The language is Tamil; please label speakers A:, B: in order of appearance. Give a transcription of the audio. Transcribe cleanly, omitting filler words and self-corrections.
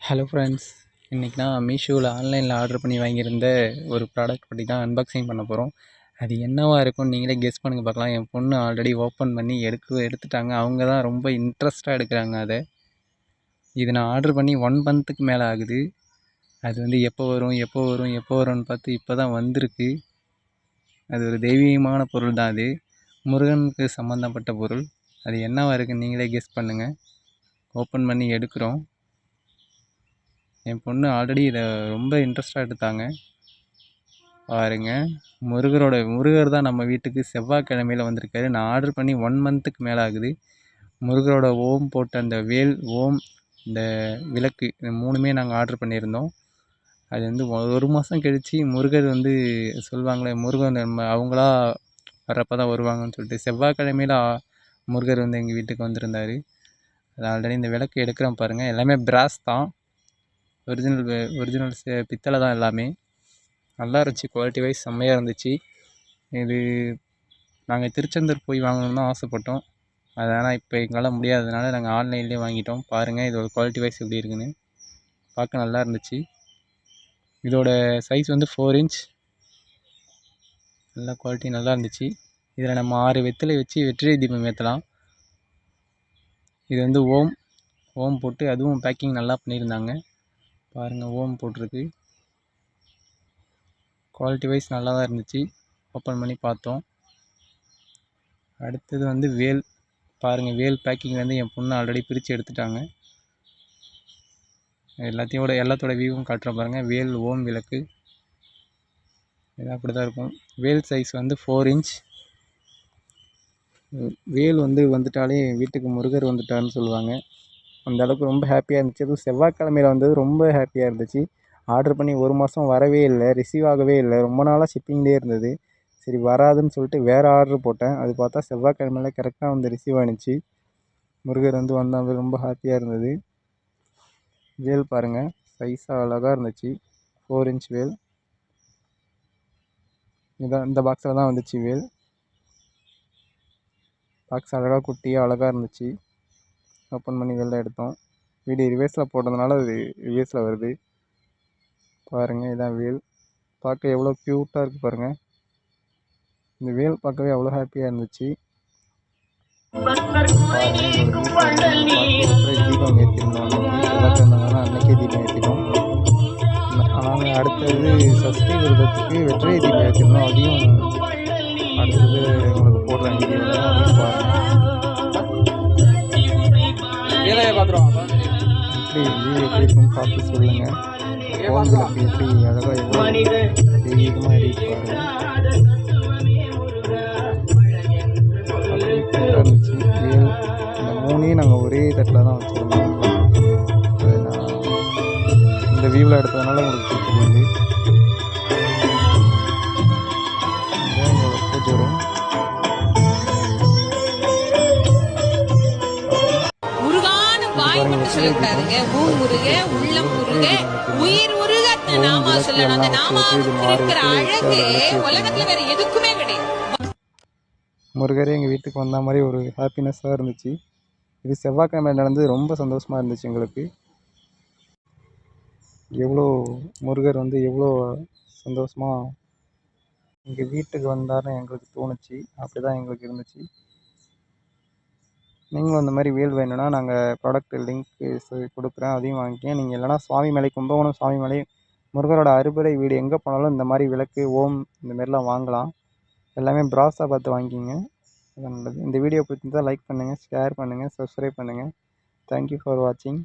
A: ஹலோ ஃப்ரெண்ட்ஸ், இன்றைக்கி நான் மீஷோவில் ஆன்லைனில் ஆர்டர் பண்ணி வாங்கியிருந்த ஒரு ப்ராடக்ட் பற்றி தான் அன்பாக்சிங் பண்ண போகிறோம். அது என்னவாக இருக்கும்னு நீங்களே கெஸ் பண்ணுங்க பார்க்கலாம். என் பொண்ணு ஆல்ரெடி ஓப்பன் பண்ணி எடுத்துட்டாங்க. அவங்க தான் ரொம்ப இன்ட்ரெஸ்ட்டாக எடுக்கிறாங்க அதை. இது நான் ஆர்டர் பண்ணி 1 மந்த்துக்கு மேலே ஆகுது. அது வந்து எப்போ வரும்னு பார்த்து இப்போ தான் வந்திருக்கு. அது ஒரு தெய்வீகமான பொருள் தான். அது முருகனுக்கு சம்மந்தப்பட்ட பொருள். அது என்னவாக இருக்குன்னு நீங்களே கெஸ் பண்ணுங்கள். ஓப்பன் பண்ணி எடுக்கிறோம். என் பொண்ணு ஆல்ரெடி இதை ரொம்ப இன்ட்ரெஸ்ட்டாக எடுத்தாங்க. பாருங்கள், முருகர் தான் நம்ம வீட்டுக்கு செவ்வாய்க்கிழமையில் வந்திருக்காரு. நான் ஆர்டர் பண்ணி 1 மந்த்துக்கு மேலே ஆகுது. முருகரோட ஓம் போட்ட அந்த வேல், ஓம், இந்த விளக்கு, இந்த 3மே நாங்கள் ஆர்டர் பண்ணியிருந்தோம். அது வந்து 1 மாதம் கழித்து முருகர் வந்து சொல்லுவாங்களே, முருகன் நம்ம அவங்களா வர்றப்போ தான் வருவாங்கன்னு சொல்லிட்டு செவ்வாய்க்கிழமையில் முருகர் வந்து எங்கள் வீட்டுக்கு வந்திருந்தார். அது ஆல்ரெடி இந்த விளக்கு எடுக்கிறோம் பாருங்கள். எல்லாமே பிராஸ் தான். ஒரிஜினல் பித்தளை தான் எல்லாமே. நல்லா இருந்துச்சு. குவாலிட்டி வைஸ் செம்மையாக இருந்துச்சு. இது நாங்கள் திருச்செந்தூர் போய் வாங்கணும்னு தான் ஆசைப்பட்டோம். அது ஆனால் இப்போ எங்களால் முடியாததுனால நாங்கள் ஆன்லைன்லேயே வாங்கிட்டோம். பாருங்கள் இதோட குவாலிட்டி வைஸ் எப்படி இருக்குன்னு. பார்க்க நல்லா இருந்துச்சு. இதோட சைஸ் வந்து 4 இன்ச். நல்லா குவாலிட்டி நல்லா இருந்துச்சு. இதில் நம்ம 6 வெற்றிலை வச்சு வெற்றிலை தீபம் ஏற்றலாம். இது வந்து ஓம் போட்டு அதுவும் பேக்கிங் நல்லா பண்ணியிருந்தாங்க. பாருங்கள், ஓம் போட்டிருக்கு. குவாலிட்டி வைஸ் நல்லா தான் இருந்துச்சு. ஓப்பன் பண்ணி பார்த்தோம். அடுத்தது வந்து வேல். பாருங்கள், வேல் பேக்கிங் வந்து என் பொண்ணு ஆல்ரெடி பிரித்து எடுத்துட்டாங்க. எல்லாத்தோட வியூவும் காட்டுறேன் பாருங்கள். வேல் ஓம் விளக்கு இது அப்படி தான் இருக்கும். வேல் சைஸ் வந்து 4 இன்ச். வேல் வந்துட்டாலே வீட்டுக்கு முருகர் வந்துட்டாருன்னு சொல்லுவாங்க. அந்த அளவுக்கு ரொம்ப ஹாப்பியாக இருந்துச்சு. அதுவும் செவ்வாய்க்கிழமையில் வந்தது ரொம்ப ஹாப்பியாக இருந்துச்சு. ஆர்டர் பண்ணி 1 மாதம் வரவே இல்லை, ரிசீவ் ஆகவே இல்லை. ரொம்ப நாளாக ஷிப்பிங்லேயே இருந்தது. சரி வராதுன்னு சொல்லிட்டு வேறு ஆர்டர் போட்டேன். அது பார்த்தா செவ்வாய்க்கிழமையில் கரெக்டாக வந்து ரிசீவ் ஆகிடுச்சு. முருகர் வந்தாங்க, ரொம்ப ஹாப்பியாக இருந்தது. வேல் பாருங்கள், சைஸாக அழகாக இருந்துச்சு. 4 இன்ச் வேல். இந்த பாக்ஸில் தான் வந்துச்சு வேல். பாக்ஸ் அழகாக குட்டியாக அழகாக இருந்துச்சு. ஓப்பன் பண்ணி வெளில எடுத்தோம். வீடியோ ரிவர்ஸில் போட்டதுனால அது ரிவர்ஸில் வருது. பாருங்கள், இதான் வேல். பார்க்க எவ்வளோ க்யூட்டாக இருக்குது பாருங்கள். இந்த வேல் பார்க்கவே அவ்வளோ ஹாப்பியாக இருந்துச்சு. தீபம் ஏற்றிருந்தோம் அன்னைக்கே தீபம் ஏற்றிட்டோம். நாங்கள் அடுத்தது சஷ்டி விரதத்துக்கு வெற்றிலை தீபம் ஏற்றிருந்தோம். அதையும் அடுத்தது உங்களுக்கு போடுறேன் வீடியோவில். அதையும் பாருங்கள். எப்படி இருக்குன்னு பார்த்து சொல்லுங்கள். கோவிலுக்கு எப்படி அழகாக எவ்வளோ தெய்வீகமாக இருக்கு பாருங்கள். இருந்துச்சு வேல். இந்த 3ஐயும் நாங்கள் ஒரே தட்டில் தான் வச்சுருந்தோம். அது நான் இந்த வியூவில் எடுத்ததுனால உங்களுக்கு பிடிச்சிருந்து. எங்களோட பூஜை ரூம். முருகரே எங்கள் வீட்டுக்கு வந்த மாதிரி ஒரு ஹாப்பினஸ்ஸாக இருந்துச்சு. இது செவ்வாய்க்கிழமை நடந்தது. ரொம்ப சந்தோஷமாக இருந்துச்சு எங்களுக்கு. எவ்வளோ முருகர் எவ்வளோ சந்தோஷமாக எங்கள் வீட்டுக்கு வந்தார்னு எங்களுக்கு தோணுச்சு. அப்படி தான் எங்களுக்கு இருந்துச்சு. நீங்களும் அந்த மாதிரி வேல் வேணும்னா நாங்கள் ப்ராடக்ட் லிங்க்கு கொடுக்குறேன், அதையும் வாங்கிக்கங்க. நீங்கள் இல்லைனா சுவாமிமலை, கும்பகோணம் சுவாமிமலை முருகரோட அறுபடை வீடு எங்கே போனாலும் இந்த மாதிரி விளக்கு, ஓம் இந்தமாரிலாம் வாங்கலாம். எல்லாமே பிராஸாக பார்த்து வாங்கிக்கிங்க. அது நல்லது. இந்த வீடியோ பிடிச்சிருந்தால் லைக் பண்ணுங்கள், ஷேர் பண்ணுங்கள், சப்ஸ்கிரைப் பண்ணுங்கள். தேங்க்யூ ஃபார் வாட்சிங்.